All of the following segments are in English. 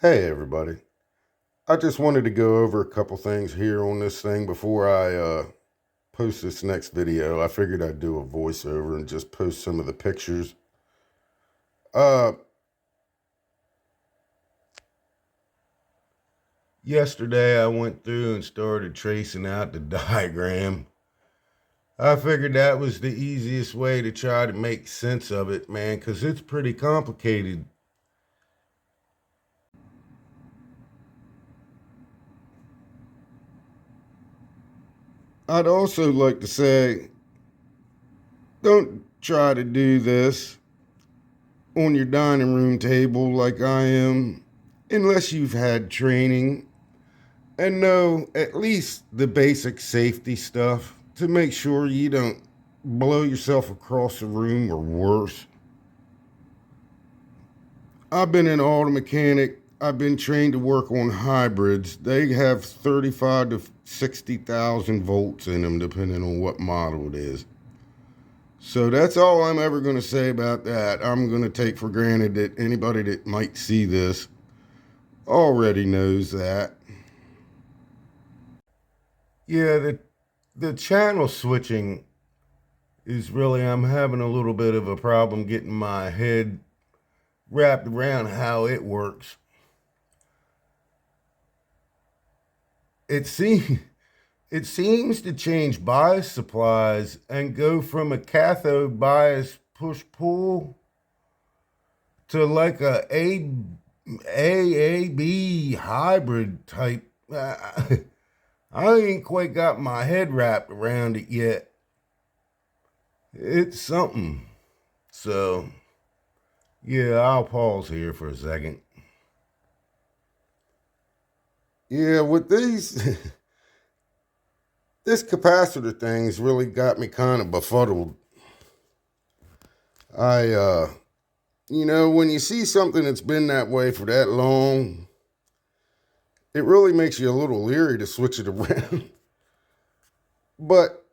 Hey everybody. I just wanted to go over a couple things here on this thing before I post this next video. I figured I'd do a voiceover and just post some of the pictures. Uh, Yesterday I went through and started tracing out the diagram. I figured that was the easiest way to try to make sense of it, man, because it's pretty complicated. I'd also like to say, don't try to do this on your dining room table like I am, unless you've had training and know at least the basic safety stuff to make sure you don't blow yourself across the room or worse. I've been an auto mechanic. I've been trained to work on hybrids. They have 35 to 60,000 volts in them, depending on what model it is. So that's all I'm ever going to say about that. I'm going to take for granted that anybody that might see this already knows that. Yeah, the channel switching is really, I'm having a little bit of a problem getting my head wrapped around how it works. It seems to change bias supplies and go from a cathode bias push-pull to like a AAB hybrid type. I ain't quite got my head wrapped around it yet. It's something. So, yeah, I'll pause here for a second. Yeah, with these, this capacitor thing's really got me kind of befuddled. When you see something that's been that way for that long, it really makes you a little leery to switch it around. But,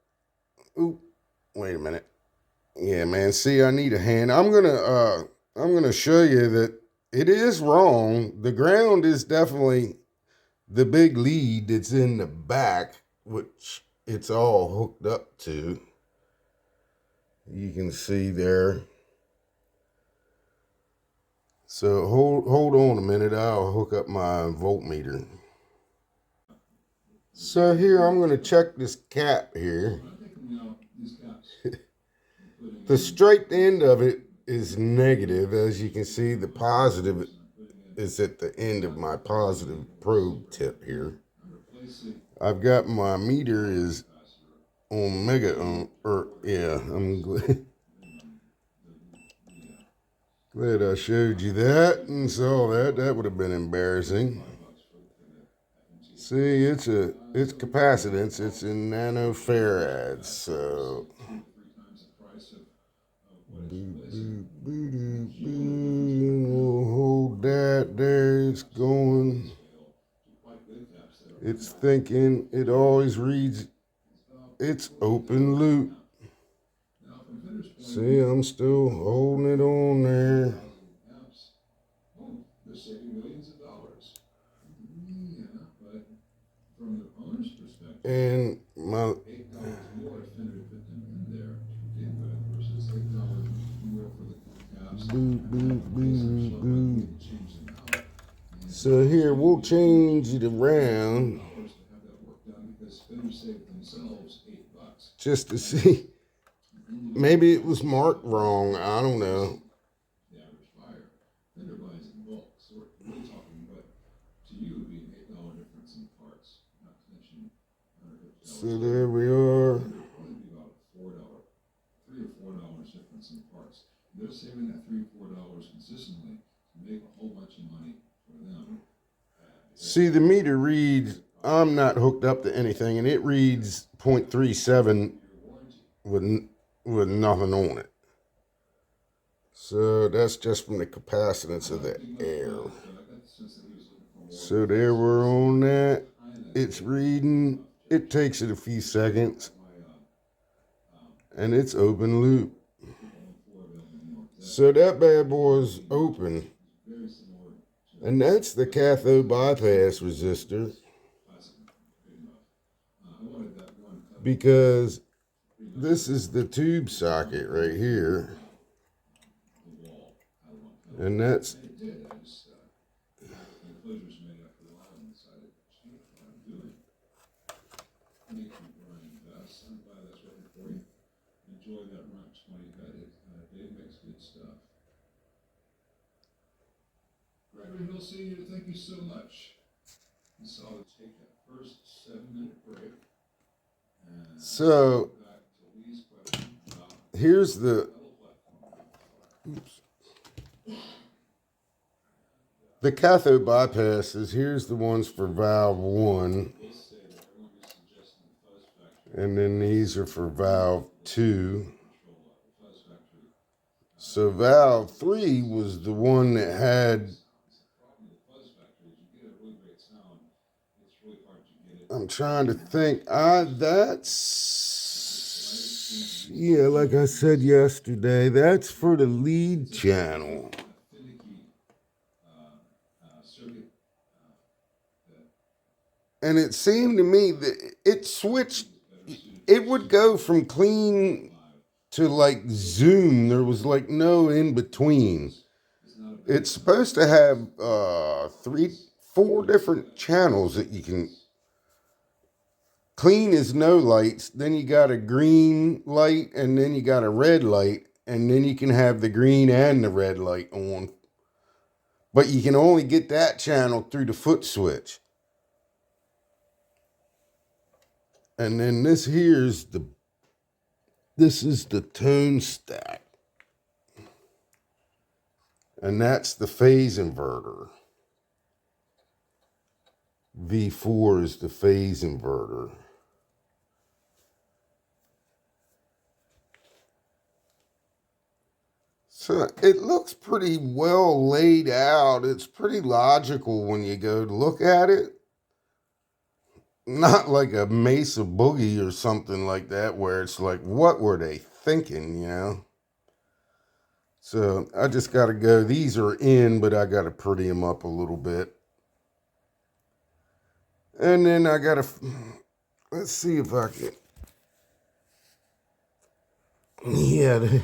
wait a minute. Yeah, man, see, I need a hand. I'm gonna show you that it is wrong. The ground is definitely the big lead that's in the back, which it's all hooked up to. You can see there. So hold on a minute. I'll hook up my voltmeter. So here I'm going to check this cap here. The straight end of it is negative. As you can see, the positive is at the end of my positive probe tip here. I've got my meter is on mega ohm, I'm glad I showed you that and saw that. That would have been embarrassing. See, it's capacitance. It's in nanofarads. So we'll hold that there. It's going. It's thinking. It always reads. It's open loop. See, I'm still holding it on there. And my so here we'll change it around just to see. Maybe it was marked wrong. I don't know. So there we are. They're saving that $3 or $4 consistently to make a whole bunch of money for them. See, the meter reads, I'm not hooked up to anything, and it reads 0.37 with nothing on it. So that's just from the capacitance of the air. So there we're on that. It's reading. It takes it a few seconds. And it's open loop. So that bad boy is open. And that's the cathode bypass resistor, because this is the tube socket right here. And that's Senior, thank you so much. So I'll take that first 7-minute break. so here's the cathode bypasses. Here's the ones for valve 1. And then these are for valve 2. So valve 3 was the one that had, I'm trying to think, that's, yeah, like I said yesterday, that's for the lead channel. And it seemed to me that it switched, it would go from clean to like zoom. There was like no in between. It's supposed to have 4 different channels that you can. Clean is no lights, then you got a green light, and then you got a red light, and then you can have the green and the red light on. But you can only get that channel through the foot switch. And then this is the tone stack. And that's the phase inverter. V4 is the phase inverter. So it looks pretty well laid out. It's pretty logical when you go to look at it. Not like a Mesa Boogie or something like that, where it's like, what were they thinking, you know? So I just got to go. These are in, but I got to pretty them up a little bit. And then I got to, let's see if I can, yeah,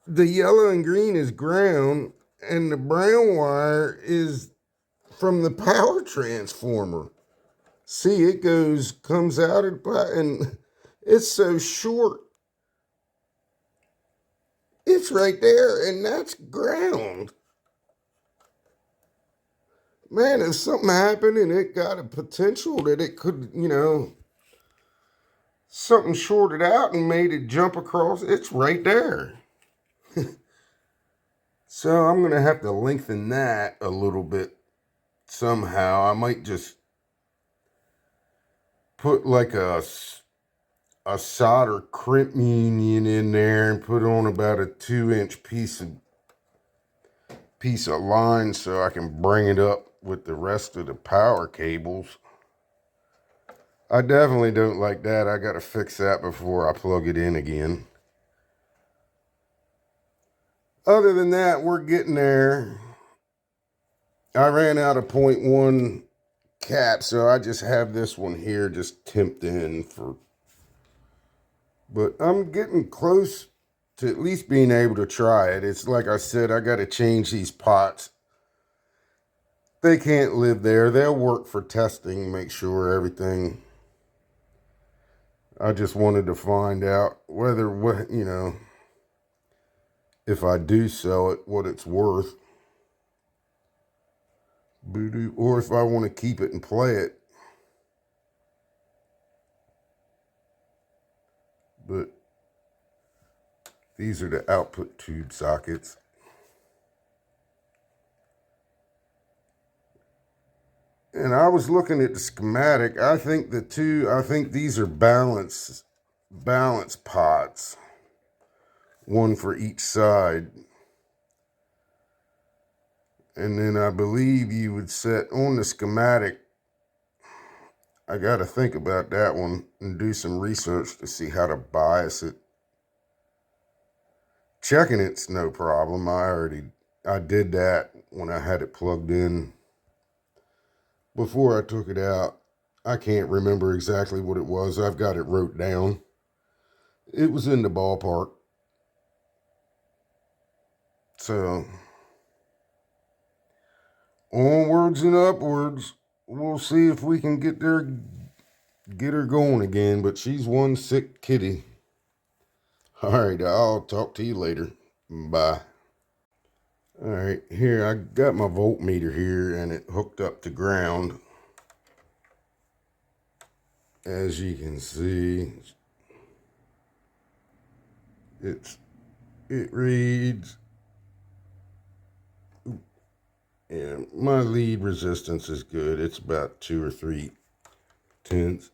the yellow and green is ground, and the brown wire is from the power transformer. See, it comes out, and it's so short. It's right there, and that's ground. Man, if something happened and it got a potential that it could, you know, something shorted out and made it jump across, it's right there. So I'm going to have to lengthen that a little bit somehow. I might just put like a solder crimp union in there and put on about a 2-inch piece of line so I can bring it up with the rest of the power cables. I definitely don't like that. I got to fix that before I plug it in again. Other than that, we're getting there. I ran out of 0.1 cap, so I just have this one here just temped in for. But I'm getting close to at least being able to try it. It's like I said, I got to change these pots. They can't live there. They'll work for testing, make sure everything. I just wanted to find out whether, you know, if I do sell it, what it's worth. Or if I want to keep it and play it. But these are the output tube sockets. And I was looking at the schematic. I think these are balance pots. One for each side. And then I believe you would set on the schematic. I got to think about that one and do some research to see how to bias it. Checking it's no problem. I I did that when I had it plugged in before I took it out. I can't remember exactly what it was. I've got it wrote down. It was in the ballpark. So, onwards and upwards. We'll see if we can get her going again. But she's one sick kitty. All right, I'll talk to you later. Bye. All right, here I got my voltmeter here and it hooked up to ground. As you can see, it reads, and my lead resistance is good. It's about 2 or 3 tenths.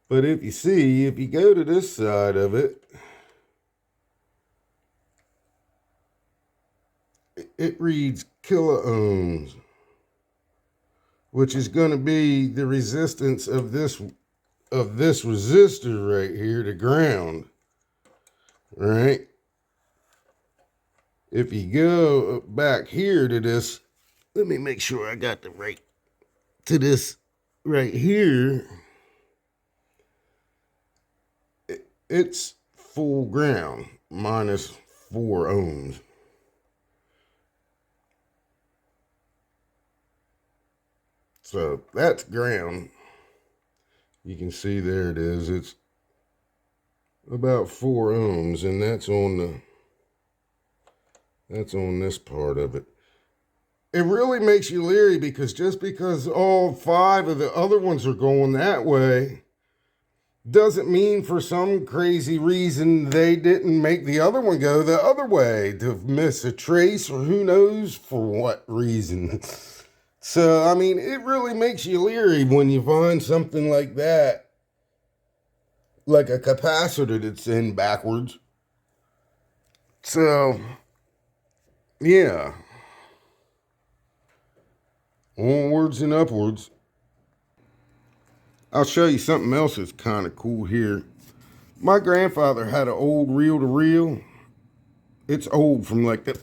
But if you go to this side of it, it reads kiloohms, which is going to be the resistance of this resistor right here to ground. Right? If you go back here to this, let me make sure I got the right to this right here. It's full ground minus 4 ohms. So that's ground. You can see there it is. It's about 4 ohms, and that's on this part of it. It really makes you leery because just because all 5 of the other ones are going that way doesn't mean for some crazy reason they didn't make the other one go the other way to miss a trace, or who knows for what reason. So, I mean, it really makes you leery when you find something like that, like a capacitor that's in backwards. So, yeah. Onwards and upwards. I'll show you something else that's kind of cool here. My grandfather had an old reel-to-reel. It's old from like that.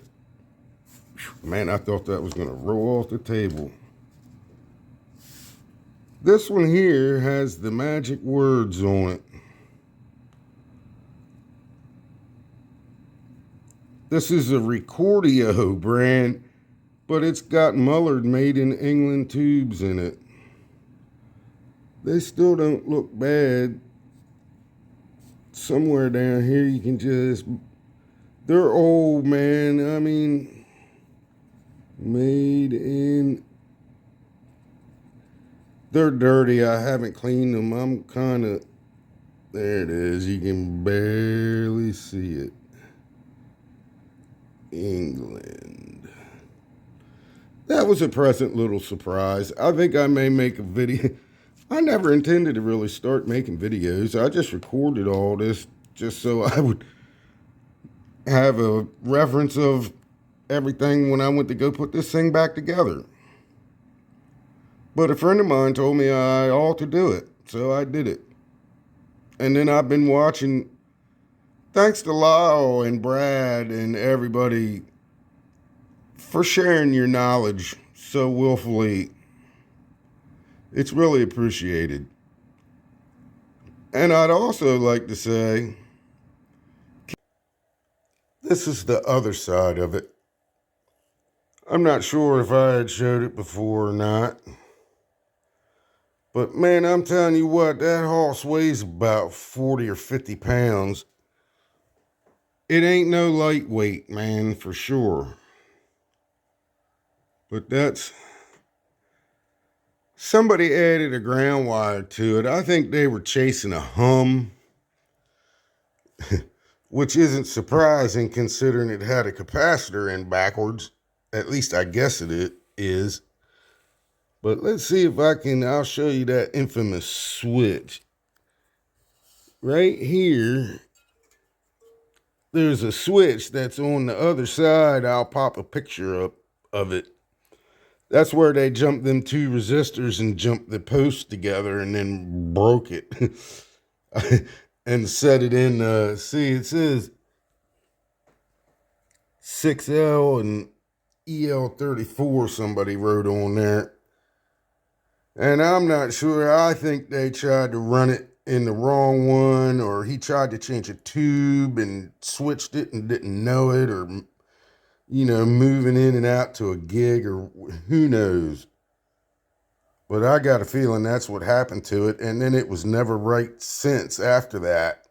Man, I thought that was going to roll off the table. This one here has the magic words on it. This is a Recordio brand, but it's got Mullard made in England tubes in it. They still don't look bad. Somewhere down here you can just... They're old, man. I mean, made in... They're dirty. I haven't cleaned them. I'm kind of... There it is. You can barely see it. England. That was a pleasant little surprise. I think I may make a video... I never intended to really start making videos. I just recorded all this just so I would have a reference of everything when I went to go put this thing back together. But a friend of mine told me I ought to do it, so I did it. And then I've been watching, thanks to Lyle and Brad and everybody for sharing your knowledge so willfully. It's really appreciated. And I'd also like to say, this is the other side of it. I'm not sure if I had showed it before or not. But man, I'm telling you what, that horse weighs about 40 or 50 pounds. It ain't no lightweight, man, for sure. But that's... Somebody added a ground wire to it. I think they were chasing a hum, which isn't surprising considering it had a capacitor in backwards. At least I guess it is. But let's see if I'll show you that infamous switch. Right here, there's a switch that's on the other side. I'll pop a picture up of it. That's where they jumped them 2 resistors and jumped the post together and then broke it. And set it in, see, it says 6L and EL34 somebody wrote on there. And I'm not sure. I think they tried to run it in the wrong one, or he tried to change a tube and switched it and didn't know it, or, you know, moving in and out to a gig, or who knows. But I got a feeling that's what happened to it, and then it was never right since after that.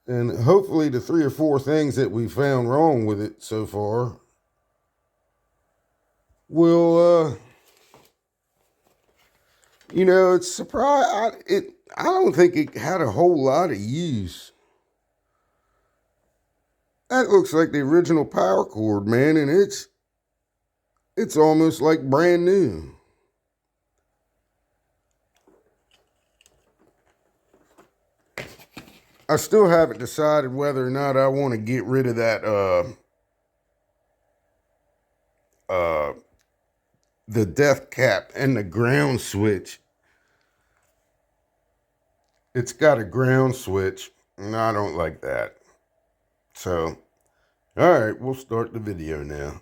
And hopefully the 3 or 4 things that we found wrong with it so far will, you know, it's surprised. I don't think it had a whole lot of use. That looks like the original power cord, man, and it's almost like brand new. I still haven't decided whether or not I want to get rid of that the depth cap and the ground switch. It's got a ground switch, and I don't like that. So, all right, we'll start the video now.